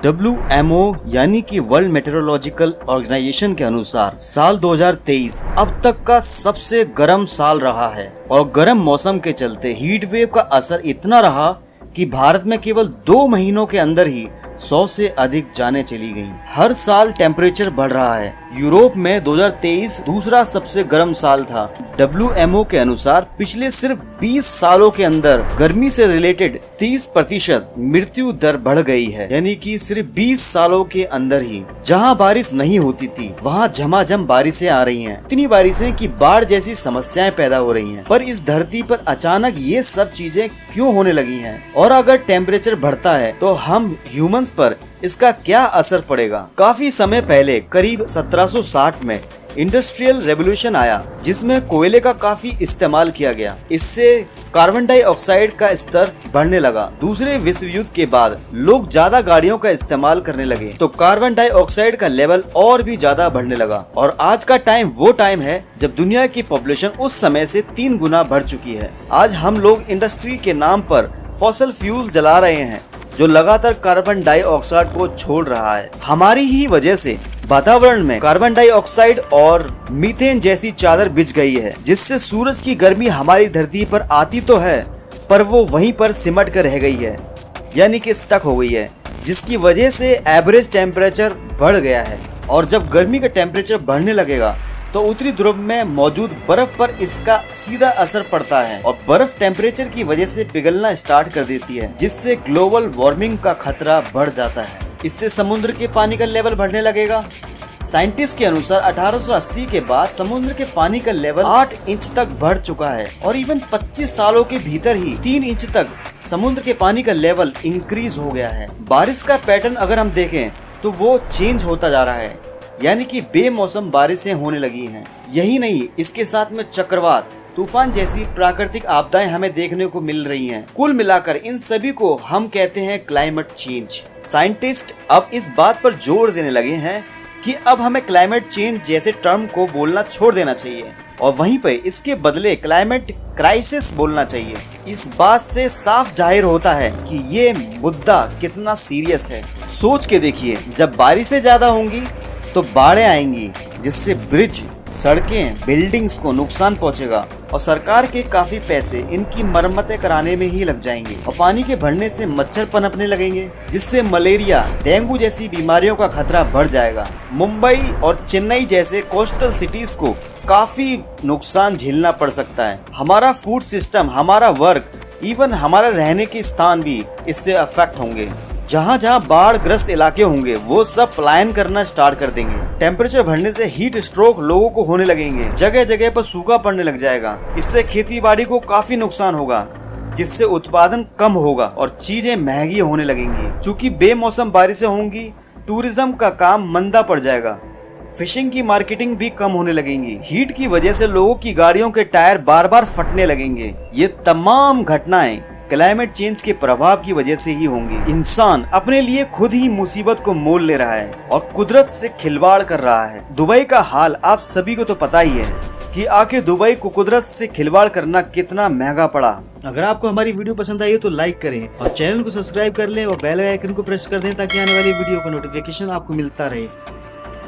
WMO यानी कि world meteorological organisation के अनुसार साल 2023 अब तक का सबसे गर्म साल रहा है और गर्म मौसम के चलते हीट वेव का असर इतना रहा कि भारत में केवल 2 महीनों के अंदर ही 100 से अधिक जानें चली गईं। हर साल टेम्परेचर बढ़ रहा है। यूरोप में 2023 दूसरा सबसे गर्म साल था। WMO के अनुसार पिछले सिर्फ 20 सालों के अंदर गर्मी से रिलेटेड 30% मृत्यु दर बढ़ गई है, यानी कि सिर्फ 20 सालों के अंदर ही। जहां बारिश नहीं होती थी वहां झमाझम बारिशें आ रही हैं। इतनी बारिशें कि बाढ़ जैसी समस्याएं पैदा हो रही हैं। पर इस धरती पर अचानक ये सब चीजें क्यों होने लगी हैं? और अगर टेम्परेचर बढ़ता है तो हम ह्यूमंस पर इसका क्या असर पड़ेगा? काफी समय पहले करीब 1760 में इंडस्ट्रियल रेवोल्यूशन आया, जिसमें कोयले का काफी इस्तेमाल किया गया। इससे कार्बन डाइऑक्साइड का स्तर बढ़ने लगा। दूसरे विश्व युद्ध के बाद लोग ज्यादा गाड़ियों का इस्तेमाल करने लगे तो कार्बन डाइऑक्साइड का लेवल और भी ज्यादा बढ़ने लगा। और आज का टाइम वो टाइम है जब दुनिया की पॉपुलेशन उस समय से 3 गुना बढ़ चुकी है। आज हम लोग इंडस्ट्री के नाम पर फॉसिल फ्यूल जला रहे हैं जो लगातार कार्बन डाइऑक्साइड को छोड़ रहा है। हमारी ही वजह से वातावरण में कार्बन डाइऑक्साइड और मीथेन जैसी चादर बिछ गई है, जिससे सूरज की गर्मी हमारी धरती पर आती तो है पर वो वहीं पर सिमट कर रह गई है, यानी कि स्टक हो गई है, जिसकी वजह से एवरेज टेम्परेचर बढ़ गया है। और जब गर्मी का टेम्परेचर बढ़ने लगेगा तो उत्तरी ध्रुव में मौजूद बर्फ पर इसका सीधा असर पड़ता है और बर्फ टेम्परेचर की वजह से पिघलना स्टार्ट कर देती है, जिससे ग्लोबल वार्मिंग का खतरा बढ़ जाता है। इससे समुद्र के पानी का लेवल बढ़ने लगेगा। साइंटिस्ट के अनुसार 1880 के बाद समुद्र के पानी का लेवल 8 इंच तक बढ़ चुका है और इवन 25 सालों के भीतर ही 3 इंच तक समुद्र के पानी का लेवल इंक्रीज हो गया है। बारिश का पैटर्न अगर हम देखें तो वो चेंज होता जा रहा है, यानी कि बेमौसम बारिशें होने लगी हैं। यही नहीं, इसके साथ में चक्रवात, तूफान जैसी प्राकृतिक आपदाएं हमें देखने को मिल रही हैं। कुल मिलाकर इन सभी को हम कहते हैं क्लाइमेट चेंज। साइंटिस्ट अब इस बात पर जोर देने लगे हैं कि अब हमें क्लाइमेट चेंज जैसे टर्म को बोलना छोड़ देना चाहिए और वहीं पे इसके बदले क्लाइमेट क्राइसिस बोलना चाहिए। इस बात से साफ जाहिर होता है कि ये मुद्दा कितना सीरियस है। सोच के देखिए, जब बारिशें ज्यादा होंगी तो बाढ़ें आएंगी, जिससे ब्रिज, सड़कें, बिल्डिंग्स को नुकसान पहुंचेगा और सरकार के काफी पैसे इनकी मरम्मतें कराने में ही लग जाएंगे। और पानी के बढ़ने से मच्छर पनपने लगेंगे, जिससे मलेरिया, डेंगू जैसी बीमारियों का खतरा बढ़ जाएगा। मुंबई और चेन्नई जैसे कोस्टल सिटीज को काफी नुकसान झेलना पड़ सकता है। हमारा फूड सिस्टम, हमारा वर्क, इवन हमारा रहने के स्थान भी इससे अफेक्ट होंगे। जहाँ जहाँ बाढ़ ग्रस्त इलाके होंगे वो सब पलायन करना स्टार्ट कर देंगे। टेम्परेचर बढ़ने से हीट स्ट्रोक लोगों को होने लगेंगे। जगह जगह पर सूखा पड़ने लग जाएगा। इससे खेती बाड़ी को काफी नुकसान होगा, जिससे उत्पादन कम होगा और चीजें महंगी होने लगेंगी। चूँकि बेमौसम बारिशें होंगी, टूरिज्म का काम मंदा पड़ जाएगा। फिशिंग की मार्केटिंग भी कम होने लगेंगी। हीट की वजह से लोगों की गाड़ियों के टायर बार बार फटने लगेंगे। ये तमाम घटनाएं क्लाइमेट चेंज के प्रभाव की वजह से ही होंगी। इंसान अपने लिए खुद ही मुसीबत को मोल ले रहा है और कुदरत से खिलवाड़ कर रहा है। दुबई का हाल आप सभी को तो पता ही है कि आखिर दुबई को कुदरत से खिलवाड़ करना कितना महंगा पड़ा। अगर आपको हमारी वीडियो पसंद आई हो तो लाइक करें और चैनल को सब्सक्राइब कर लें और बेल आइकन को प्रेस कर दें ताकि आने वाली वीडियो का नोटिफिकेशन आपको मिलता रहे।